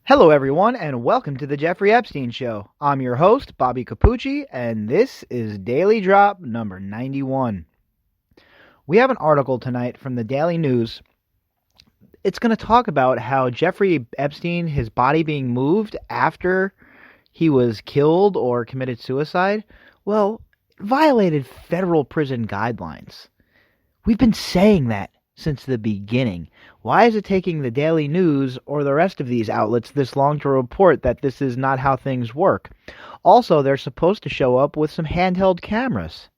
Hello, everyone, and welcome to the Jeffrey Epstein Show. I'm your host, Bobbycapucci, and this is Daily Drop number 91. We have an article tonight from the Daily News. It's going to talk about how Jeffrey Epstein, his body being moved after he was killed or committed suicide, well, it violated federal prison guidelines. We've been saying that since the beginning. Why is it taking the Daily News or the rest of these outlets this long to report that this is not how things work? Also, they're supposed to show up with some handheld cameras.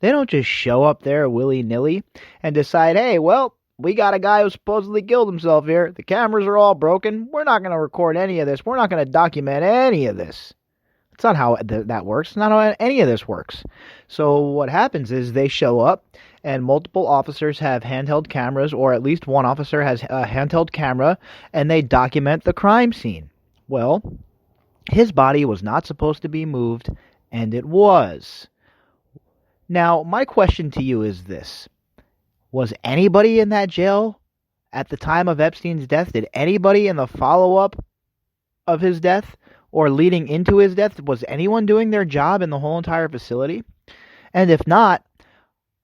They don't just show up there willy-nilly and decide, hey, well, we got a guy who supposedly killed himself here. The cameras are all broken. We're not going to record any of this. We're not going to document any of this. It's not how that works. It's not how any of this works. So what happens is they show up and multiple officers have handheld cameras, or at least one officer has a handheld camera, and they document the crime scene. Well, his body was not supposed to be moved, and it was. Now, my question to you is this. Was anybody in that jail at the time of Epstein's death? Did anybody in the follow-up of his death or leading into his death, was anyone doing their job in the whole entire facility? And if not,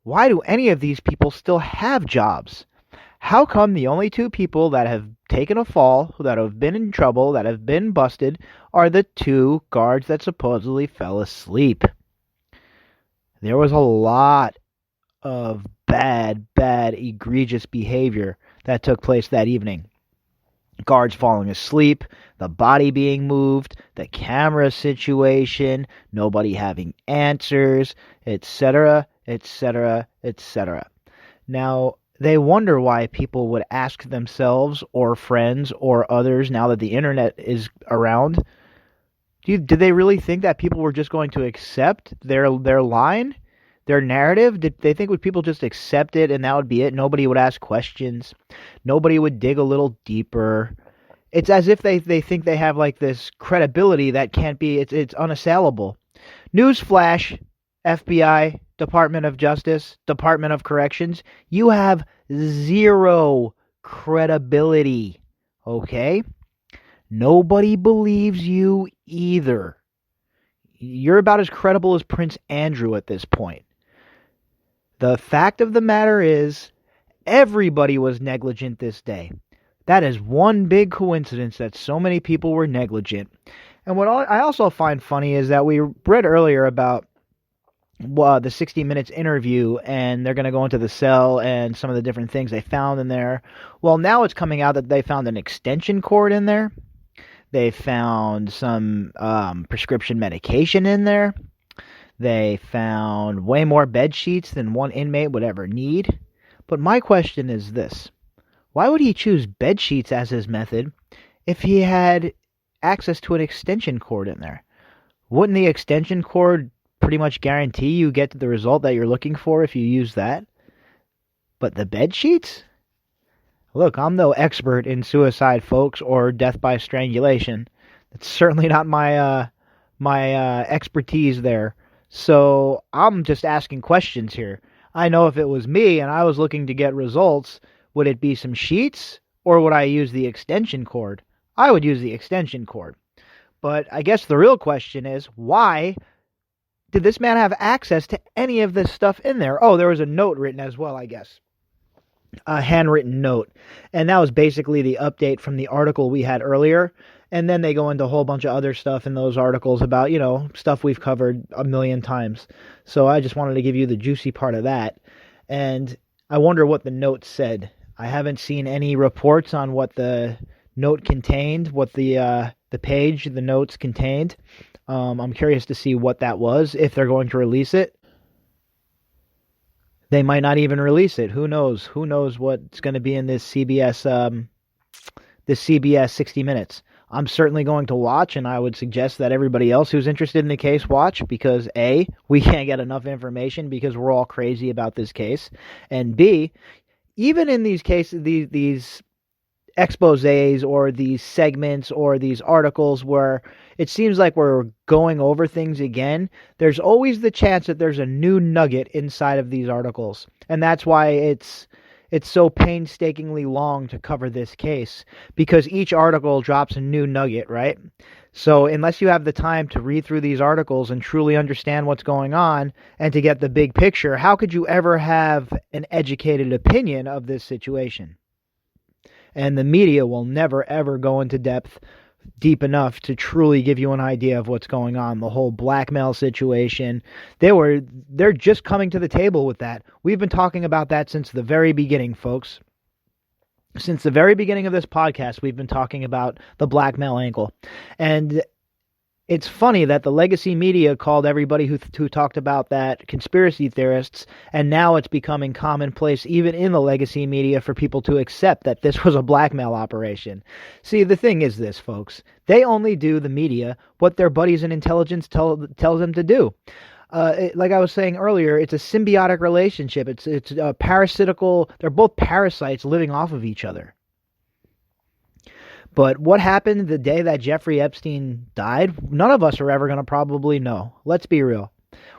why do any of these people still have jobs? How come the only two people that have taken a fall, that have been in trouble, that have been busted, are the two guards that supposedly fell asleep? There was a lot of bad, egregious behavior that took place that evening. Guards falling asleep, the body being moved, the camera situation, nobody having answers, etc., etc., etc. Now, they wonder why people would ask themselves or friends or others, now that the internet is around, did they really think that people were just going to accept their line? Their narrative? Did they think would people just accept it and that would be it? Nobody would ask questions. Nobody would dig a little deeper. It's as if they think they have like this credibility that can't be, it's unassailable. Newsflash, FBI, Department of Justice, Department of Corrections, you have zero credibility. Okay? Nobody believes you either. You're about as credible as Prince Andrew at this point. The fact of the matter is, everybody was negligent this day. That is one big coincidence that so many people were negligent. And what I also find funny is that we read earlier about the 60 Minutes interview, and they're going to go into the cell and some of the different things they found in there. Well, now it's coming out that they found an extension cord in there. They found some prescription medication in there. They found way more bed sheets than one inmate would ever need. But my question is this. Why would he choose bed sheets as his method if he had access to an extension cord in there? Wouldn't the extension cord pretty much guarantee you get to the result that you're looking for if you use that? But the bed sheets? Look, I'm no expert in suicide, folks, or death by strangulation. That's certainly not my expertise there. So I'm just asking questions here. I know if it was me and I was looking to get results, would it be some sheets or would I use the extension cord? I would use the extension cord. But I guess the real question is, why did this man have access to any of this stuff in there? Oh, there was a note written as well, I guess. A handwritten note. And that was basically the update from the article we had earlier. And then they go into a whole bunch of other stuff in those articles about, stuff we've covered a million times. So I just wanted to give you the juicy part of that. And I wonder what the note said. I haven't seen any reports on what the note contained, what the page, the notes contained. I'm curious to see what that was, if they're going to release it. They might not even release it. Who knows? Who knows what's going to be in this CBS 60 Minutes. I'm certainly going to watch, and I would suggest that everybody else who's interested in the case watch, because A, we can't get enough information because we're all crazy about this case, and B, even in these cases, these exposés or these segments or these articles where it seems like we're going over things again, there's always the chance that there's a new nugget inside of these articles. And that's why it's so painstakingly long to cover this case because each article drops a new nugget, right? So unless you have the time to read through these articles and truly understand what's going on and to get the big picture, how could you ever have an educated opinion of this situation? And the media will never ever go into depth deep enough to truly give you an idea of what's going on. The whole blackmail situation, they're just coming to the table with that. We've been talking about that since the very beginning, folks. Since the very beginning of this podcast, we've been talking about the blackmail angle. And it's funny that the legacy media called everybody who talked about that conspiracy theorists, and now it's becoming commonplace even in the legacy media for people to accept that this was a blackmail operation. See, the thing is this, folks. They only do, the media, what their buddies in intelligence tells them to do. Like I was saying earlier, it's a symbiotic relationship. It's a parasitical. They're both parasites living off of each other. But what happened the day that Jeffrey Epstein died, none of us are ever going to probably know. Let's be real.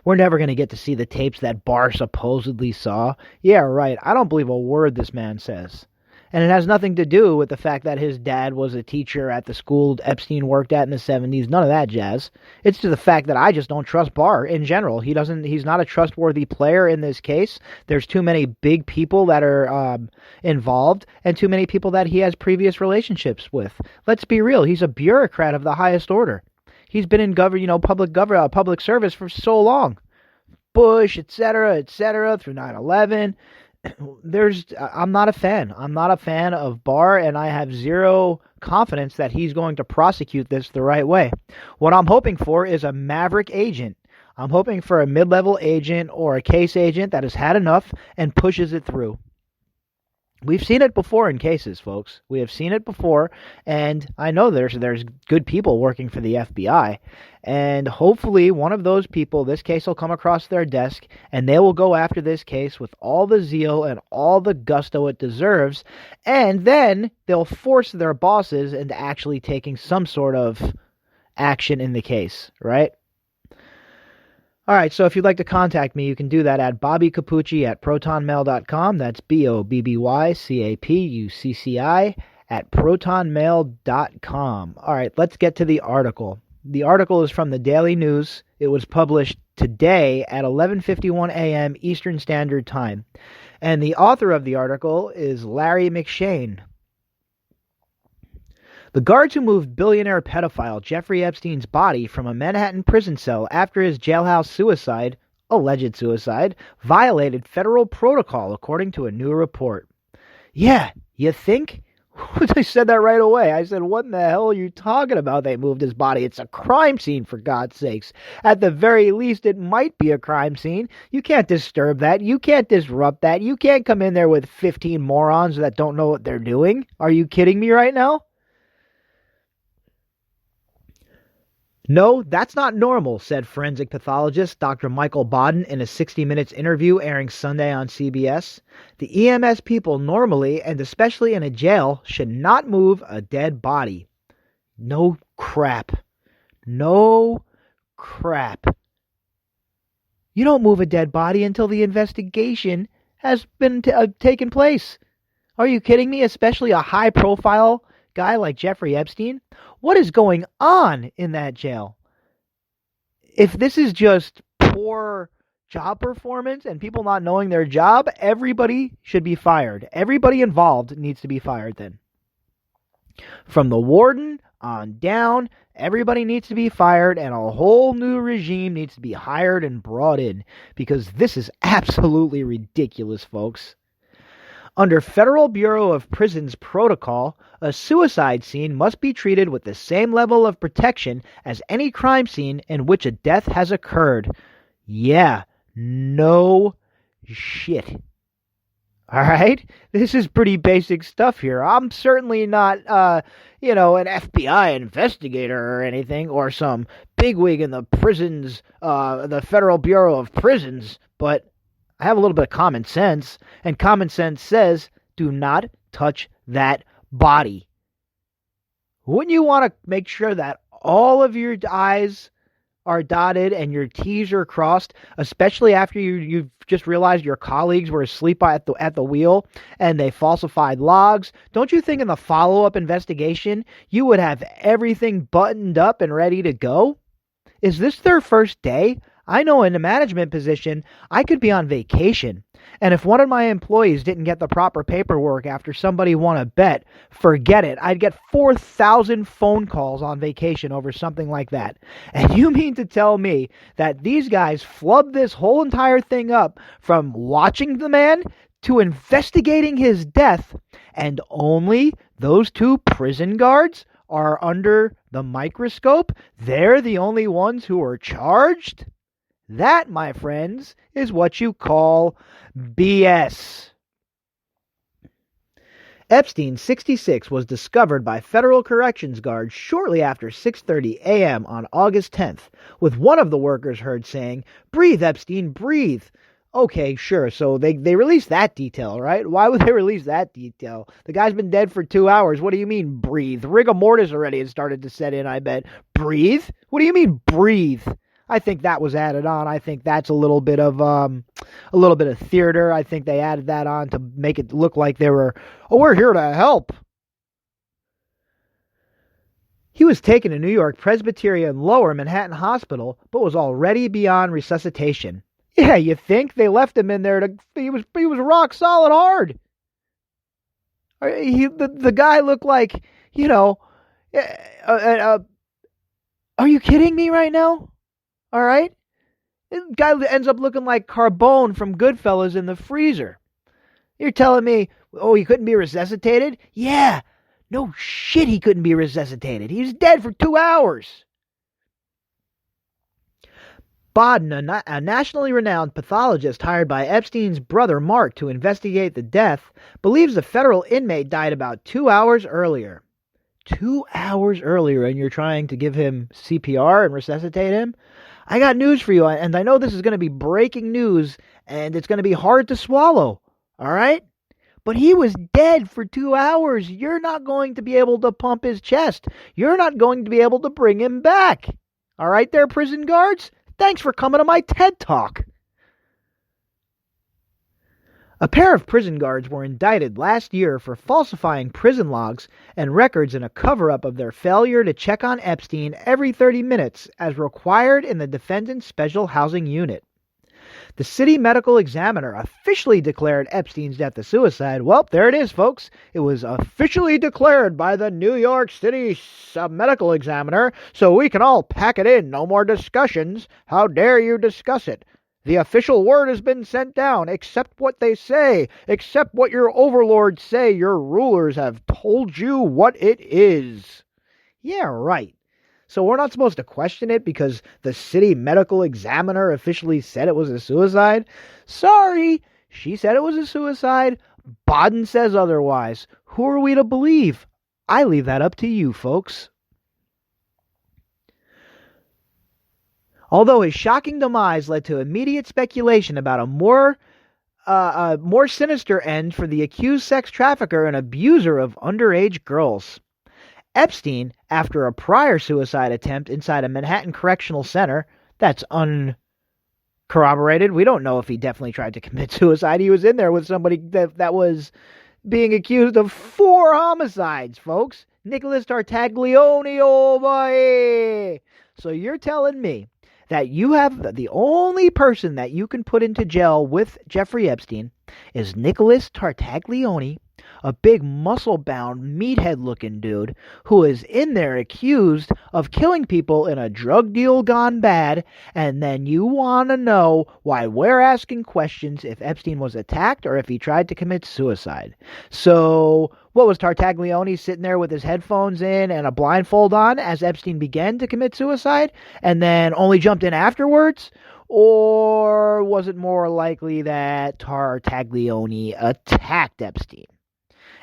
We're never going to get to see the tapes that Barr supposedly saw. Yeah, right. I don't believe a word this man says. And it has nothing to do with the fact that his dad was a teacher at the school Epstein worked at in the 70s. None of that jazz. It's to the fact that I just don't trust Barr in general. He's not a trustworthy player in this case. There's too many big people that are involved and too many people that he has previous relationships with. Let's be real. He's a bureaucrat of the highest order. He's been in public service for so long. Bush, etc., through 9/11. I'm not a fan. I'm not a fan of Barr, and I have zero confidence that he's going to prosecute this the right way. What I'm hoping for is a maverick agent. I'm hoping for a mid-level agent or a case agent that has had enough and pushes it through. We've seen it before in cases, folks. We have seen it before, and I know there's good people working for the FBI, and hopefully one of those people, this case will come across their desk, and they will go after this case with all the zeal and all the gusto it deserves, and then they'll force their bosses into actually taking some sort of action in the case, right? All right, so if you'd like to contact me, you can do that at bobbycapucci@protonmail.com. That's BOBBYCAPUCCI at protonmail.com. All right, let's get to the article. The article is from the Daily News. It was published today at 11:51 a.m. Eastern Standard Time. And the author of the article is Larry McShane. The guards who moved billionaire pedophile Jeffrey Epstein's body from a Manhattan prison cell after his jailhouse suicide, alleged suicide, violated federal protocol, according to a new report. Yeah, you think? I said that right away. I said, what in the hell are you talking about? They moved his body. It's a crime scene, for God's sakes. At the very least, it might be a crime scene. You can't disturb that. You can't disrupt that. You can't come in there with 15 morons that don't know what they're doing. Are you kidding me right now? No, that's not normal, said forensic pathologist Dr. Michael Bodden in a 60 Minutes interview airing Sunday on CBS. The EMS people normally, and especially in a jail, should not move a dead body. No crap. No crap. You don't move a dead body until the investigation has been taken place. Are you kidding me? Especially a high-profile guy like Jeffrey Epstein? What is going on in that jail? If this is just poor job performance and people not knowing their job, everybody should be fired. Everybody involved needs to be fired then. From the warden on down, everybody needs to be fired and a whole new regime needs to be hired and brought in because this is absolutely ridiculous, folks. Under Federal Bureau of Prisons protocol, a suicide scene must be treated with the same level of protection as any crime scene in which a death has occurred. Yeah, no shit. All right? This is pretty basic stuff here. I'm certainly not, an FBI investigator or anything, or some bigwig in the prisons, the Federal Bureau of Prisons, but I have a little bit of common sense, and common sense says, do not touch that body. Wouldn't you want to make sure that all of your eyes are dotted and your T's are crossed, especially after you've just realized your colleagues were asleep at the wheel and they falsified logs? Don't you think in the follow-up investigation you would have everything buttoned up and ready to go? Is this their first day? I know in a management position, I could be on vacation. And if one of my employees didn't get the proper paperwork after somebody won a bet, forget it. I'd get 4,000 phone calls on vacation over something like that. And you mean to tell me that these guys flubbed this whole entire thing up from watching the man to investigating his death, and only those two prison guards are under the microscope? They're the only ones who are charged? That, my friends, is what you call BS. Epstein, 66, was discovered by federal corrections guards shortly after 6:30 a.m. on August 10th, with one of the workers heard saying, "Breathe, Epstein, breathe." Okay, sure, so they released that detail, right? Why would they release that detail? The guy's been dead for 2 hours. What do you mean, breathe? Rigor mortis already had started to set in, I bet. Breathe? What do you mean, breathe? I think that was added on. I think that's a little bit of theater. I think they added that on to make it look like they were, oh, we're here to help. He was taken to New York Presbyterian Lower Manhattan Hospital, but was already beyond resuscitation. Yeah, you think they left him in there he was rock solid hard. The guy looked like, are you kidding me right now? All right? This guy ends up looking like Carbone from Goodfellas in the freezer. You're telling me, oh, he couldn't be resuscitated? Yeah. No shit, he couldn't be resuscitated. He was dead for 2 hours. Bodden, a nationally renowned pathologist hired by Epstein's brother Mark to investigate the death, believes the federal inmate died about 2 hours earlier. 2 hours earlier, and you're trying to give him CPR and resuscitate him? I got news for you, and I know this is going to be breaking news, and it's going to be hard to swallow, all right? But he was dead for 2 hours. You're not going to be able to pump his chest. You're not going to be able to bring him back. All right there, prison guards? Thanks for coming to my TED Talk. A pair of prison guards were indicted last year for falsifying prison logs and records in a cover-up of their failure to check on Epstein every 30 minutes as required in the defendant's special housing unit. The city medical examiner officially declared Epstein's death a suicide. Well, there it is, folks. It was officially declared by the New York City medical examiner, so we can all pack it in. No more discussions. How dare you discuss it? The official word has been sent down. Accept what they say. Accept what your overlords say. Your rulers have told you what it is. Yeah, right. So we're not supposed to question it because the city medical examiner officially said it was a suicide? Sorry, she said it was a suicide. Bodden says otherwise. Who are we to believe? I leave that up to you, folks. Although his shocking demise led to immediate speculation about a more sinister end for the accused sex trafficker and abuser of underage girls. Epstein, after a prior suicide attempt inside a Manhattan Correctional Center, that's uncorroborated. We don't know if he definitely tried to commit suicide. He was in there with somebody that was being accused of 4 homicides, folks. Nicholas Tartaglione over here. So you're telling me that you have the only person that you can put into jail with Jeffrey Epstein is Nicholas Tartaglione, a big muscle-bound, meathead-looking dude who is in there accused of killing people in a drug deal gone bad, and then you want to know why we're asking questions if Epstein was attacked or if he tried to commit suicide. So, what was Tartaglione sitting there with his headphones in and a blindfold on as Epstein began to commit suicide, and then only jumped in afterwards? Or was it more likely that Tartaglione attacked Epstein?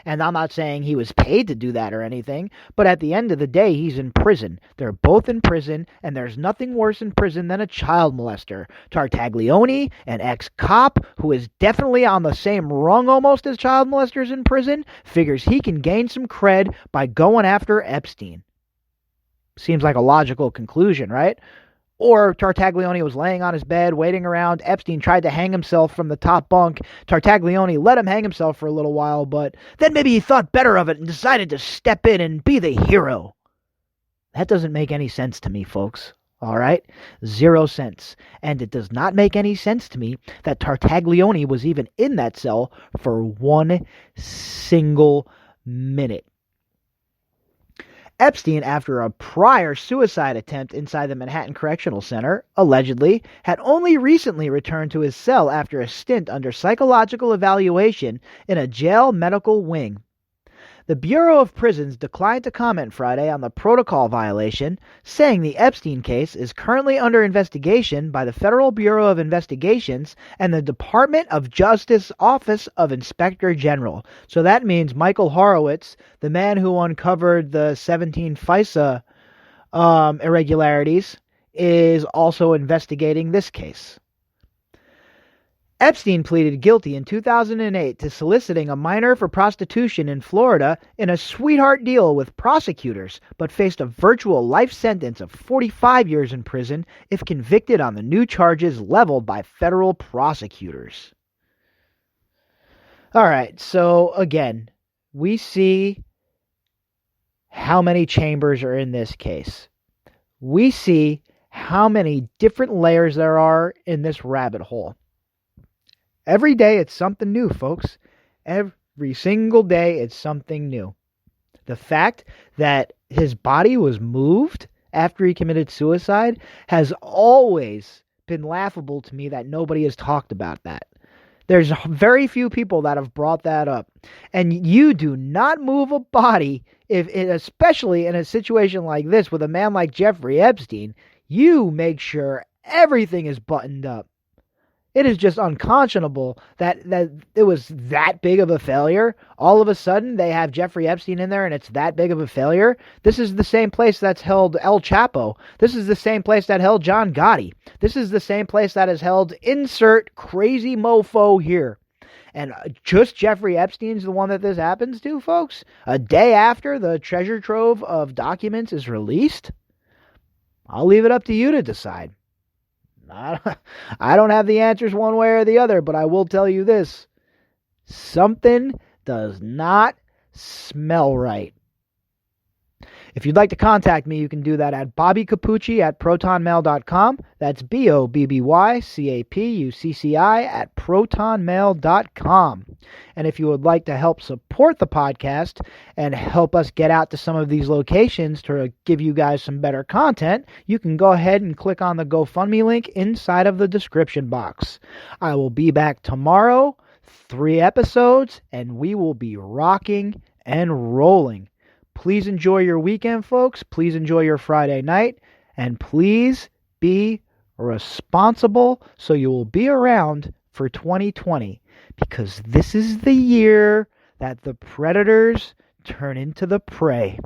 And I'm not saying he was paid to do that or anything, but at the end of the day, he's in prison. They're both in prison, and there's nothing worse in prison than a child molester. Tartaglione, an ex-cop who is definitely on the same rung almost as child molesters in prison, figures he can gain some cred by going after Epstein. Seems like a logical conclusion, right? Or Tartaglione was laying on his bed, waiting around. Epstein tried to hang himself from the top bunk. Tartaglione let him hang himself for a little while, but then maybe he thought better of it and decided to step in and be the hero. That doesn't make any sense to me, folks. All right? 0 cents. And it does not make any sense to me that Tartaglione was even in that cell for 1 single minute. Epstein, after a prior suicide attempt inside the Manhattan Correctional Center, allegedly, had only recently returned to his cell after a stint under psychological evaluation in a jail medical wing. The Bureau of Prisons declined to comment Friday on the protocol violation, saying the Epstein case is currently under investigation by the Federal Bureau of Investigations and the Department of Justice Office of Inspector General. So that means Michael Horowitz, the man who uncovered the 17 FISA irregularities, is also investigating this case. Epstein pleaded guilty in 2008 to soliciting a minor for prostitution in Florida in a sweetheart deal with prosecutors, but faced a virtual life sentence of 45 years in prison if convicted on the new charges leveled by federal prosecutors. All right, so again, we see how many chambers are in this case. We see how many different layers there are in this rabbit hole. Every day it's something new, folks. Every single day it's something new. The fact that his body was moved after he committed suicide has always been laughable to me that nobody has talked about that. There's very few people that have brought that up. And you do not move a body, especially in a situation like this with a man like Jeffrey Epstein. You make sure everything is buttoned up. It is just unconscionable that it was that big of a failure. All of a sudden, they have Jeffrey Epstein in there, and it's that big of a failure. This is the same place that's held El Chapo. This is the same place that held John Gotti. This is the same place that has held insert crazy mofo here. And just Jeffrey Epstein's the one that this happens to, folks? A day after the treasure trove of documents is released? I'll leave it up to you to decide. I don't have the answers one way or the other, but I will tell you this. Something does not smell right. If you'd like to contact me, you can do that at bobbycapucci@protonmail.com. That's BOBBYCAPUCCI@protonmail.com. And if you would like to help support the podcast and help us get out to some of these locations to give you guys some better content, you can go ahead and click on the GoFundMe link inside of the description box. I will be back tomorrow, 3 episodes, and we will be rocking and rolling. Please enjoy your weekend, folks. Please enjoy your Friday night. And please be responsible so you will be around for 2020. Because this is the year that the predators turn into the prey.